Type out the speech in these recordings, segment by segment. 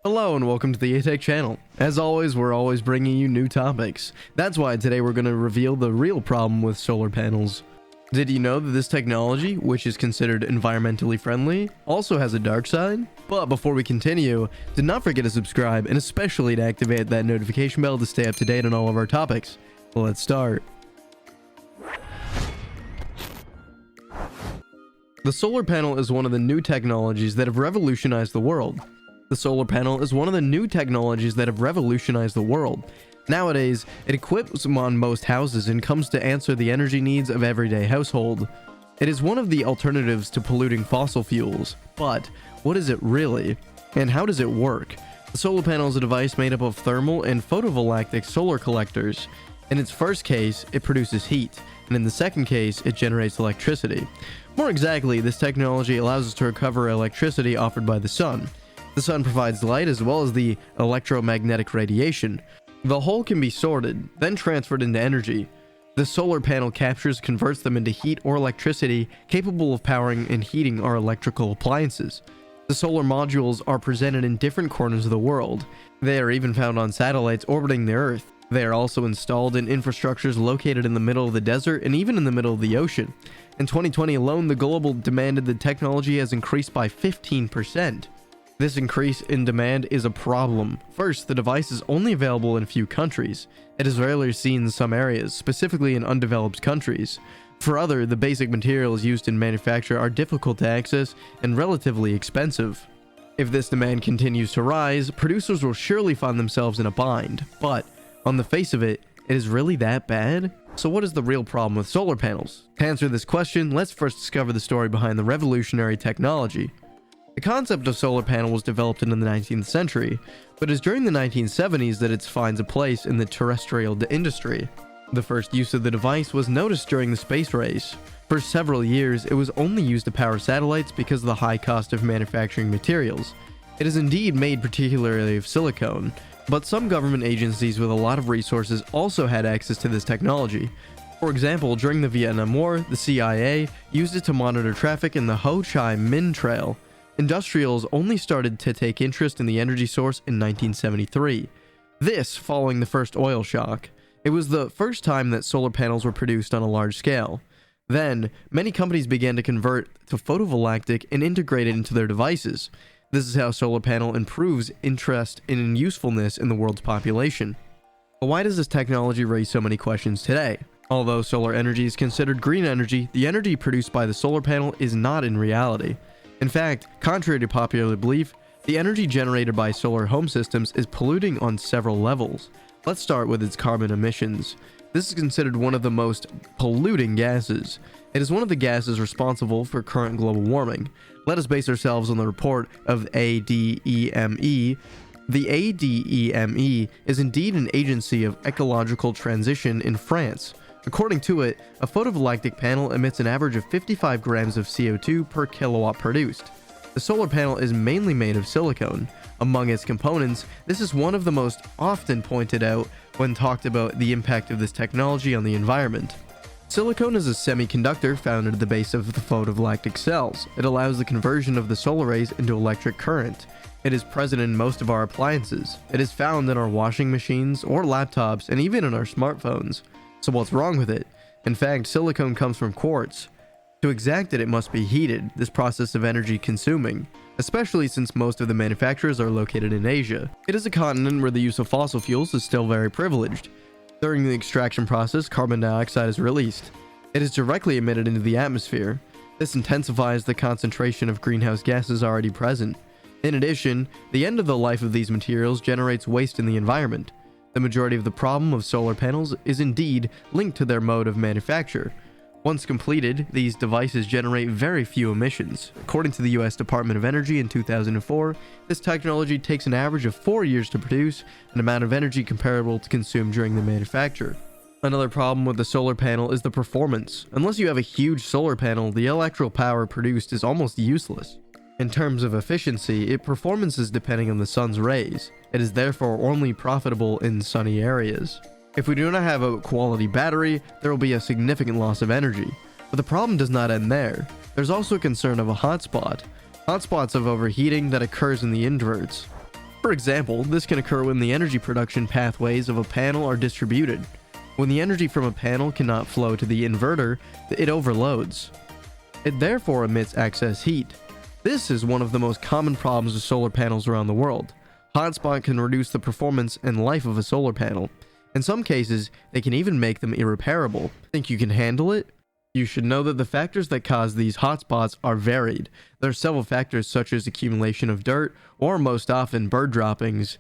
Hello and welcome to the aTech channel. As always, we're always bringing you new topics. That's why today we're going to reveal the real problem with solar panels. Did you know that this technology, which is considered environmentally friendly, also has a dark side? But before we continue, do not forget to subscribe and especially to activate that notification bell to stay up to date on all of our topics. Let's start. The solar panel is one of the new technologies that have revolutionized the world. Nowadays, it equips on most houses and comes to answer the energy needs of everyday household. It is one of the alternatives to polluting fossil fuels. But what is it really? And how does it work? The solar panel is a device made up of thermal and photovoltaic solar collectors. In its first case, it produces heat, and in the second case, it generates electricity. More exactly, this technology allows us to recover electricity offered by the sun. The sun provides light as well as the electromagnetic radiation. The whole can be sorted, then transferred into energy. The solar panel converts them into heat or electricity capable of powering and heating our electrical appliances. The solar modules are presented in different corners of the world. They are even found on satellites orbiting the Earth. They are also installed in infrastructures located in the middle of the desert and even in the middle of the ocean. In 2020 alone, the global demand of the technology has increased by 15%. This increase in demand is a problem. First, the device is only available in a few countries. It is rarely seen in some areas, specifically in undeveloped countries. For other, the basic materials used in manufacture are difficult to access and relatively expensive. If this demand continues to rise, producers will surely find themselves in a bind. But, on the face of it, is really that bad? So what is the real problem with solar panels? To answer this question, let's first discover the story behind the revolutionary technology. The concept of solar panel was developed in the 19th century, but it is during the 1970s that it finds a place in the terrestrial industry. The first use of the device was noticed during the space race. For several years, it was only used to power satellites because of the high cost of manufacturing materials. It is indeed made particularly of silicone, but some government agencies with a lot of resources also had access to this technology. For example, during the Vietnam War, the CIA used it to monitor traffic in the Ho Chi Minh Trail. Industrials only started to take interest in the energy source in 1973. This following the first oil shock. It was the first time that solar panels were produced on a large scale. Then, many companies began to convert to photovoltaic and integrate it into their devices. This is how solar panel improves interest in usefulness in the world's population. But why does this technology raise so many questions today? Although solar energy is considered green energy, the energy produced by the solar panel is not in reality. In fact, contrary to popular belief, the energy generated by solar home systems is polluting on several levels. Let's start with its carbon emissions. This is considered one of the most polluting gases. It is one of the gases responsible for current global warming. Let us base ourselves on the report of ADEME. The ADEME is indeed an agency of ecological transition in France. According to it, a photovoltaic panel emits an average of 55 grams of CO2 per kilowatt produced. The solar panel is mainly made of silicone. Among its components, this is one of the most often pointed out when talked about the impact of this technology on the environment. Silicone is a semiconductor found at the base of the photovoltaic cells. It allows the conversion of the solar rays into electric current. It is present in most of our appliances. It is found in our washing machines or laptops and even in our smartphones. So what's wrong with it? In fact, silicone comes from quartz. To extract it, it must be heated, this process of energy consuming, especially since most of the manufacturers are located in Asia. It is a continent where the use of fossil fuels is still very privileged. During the extraction process, carbon dioxide is released. It is directly emitted into the atmosphere. This intensifies the concentration of greenhouse gases already present. In addition, the end of the life of these materials generates waste in the environment. The majority of the problem of solar panels is indeed linked to their mode of manufacture. Once completed, these devices generate very few emissions. According to the US Department of Energy in 2004, this technology takes an average of 4 years to produce, an amount of energy comparable to consumed during the manufacture. Another problem with the solar panel is the performance. Unless you have a huge solar panel, the electrical power produced is almost useless. In terms of efficiency, its performance is depending on the sun's rays. It is therefore only profitable in sunny areas. If we do not have a quality battery, there will be a significant loss of energy. But the problem does not end there. There's also a concern of a hotspot. Hotspots of overheating that occurs in the inverts. For example, this can occur when the energy production pathways of a panel are distributed. When the energy from a panel cannot flow to the inverter, it overloads. It therefore emits excess heat. This is one of the most common problems with solar panels around the world. Hotspot can reduce the performance and life of a solar panel. In some cases, they can even make them irreparable. Think you can handle it? You should know that the factors that cause these hotspots are varied. There are several factors such as accumulation of dirt, or most often bird droppings.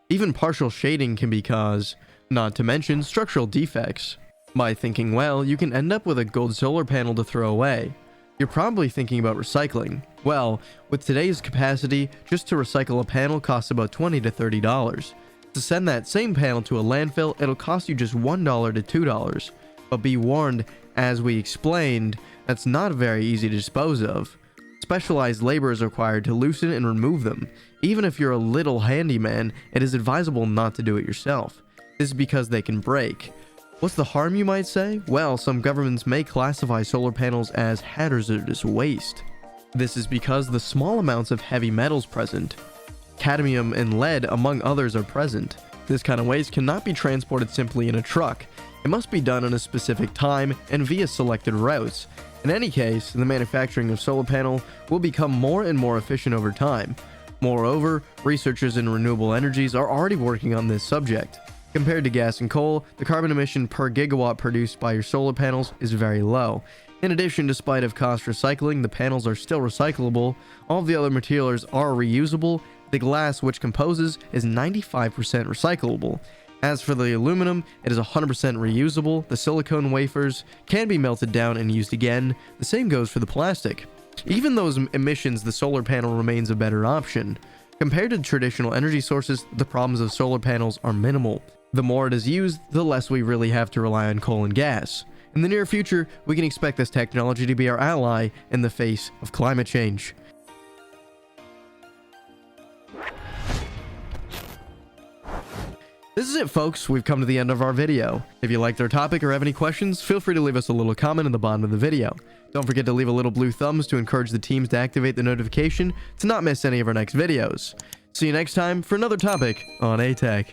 Even partial shading can be cause, not to mention structural defects. By thinking well, you can end up with a gold solar panel to throw away. You're probably thinking about recycling. Well, with today's capacity, just to recycle a panel costs about $20 to $30. To send that same panel to a landfill, it'll cost you just $1 to $2. But be warned, as we explained, that's not very easy to dispose of. Specialized labor is required to loosen and remove them. Even if you're a little handyman, it is advisable not to do it yourself. This is because they can break. What's the harm, you might say? Well, some governments may classify solar panels as hazardous waste. This is because the small amounts of heavy metals present, cadmium and lead among others, are present. This kind of waste cannot be transported simply in a truck. It must be done in a specific time and via selected routes. In any case, the manufacturing of solar panel will become more and more efficient over time. Moreover, researchers in renewable energies are already working on this subject. Compared to gas and coal, the carbon emission per gigawatt produced by your solar panels is very low. In addition, despite of cost recycling, the panels are still recyclable. All of the other materials are reusable. The glass which composes is 95% recyclable. As for the aluminum, it is 100% reusable. The silicone wafers can be melted down and used again. The same goes for the plastic. Even those emissions, the solar panel remains a better option. Compared to traditional energy sources, the problems of solar panels are minimal. The more it is used, the less we really have to rely on coal and gas. In the near future, we can expect this technology to be our ally in the face of climate change. This is it, folks. We've come to the end of our video. If you liked our topic or have any questions, feel free to leave us a little comment in the bottom of the video. Don't forget to leave a little blue thumbs to encourage the teams to activate the notification to not miss any of our next videos. See you next time for another topic on aTech.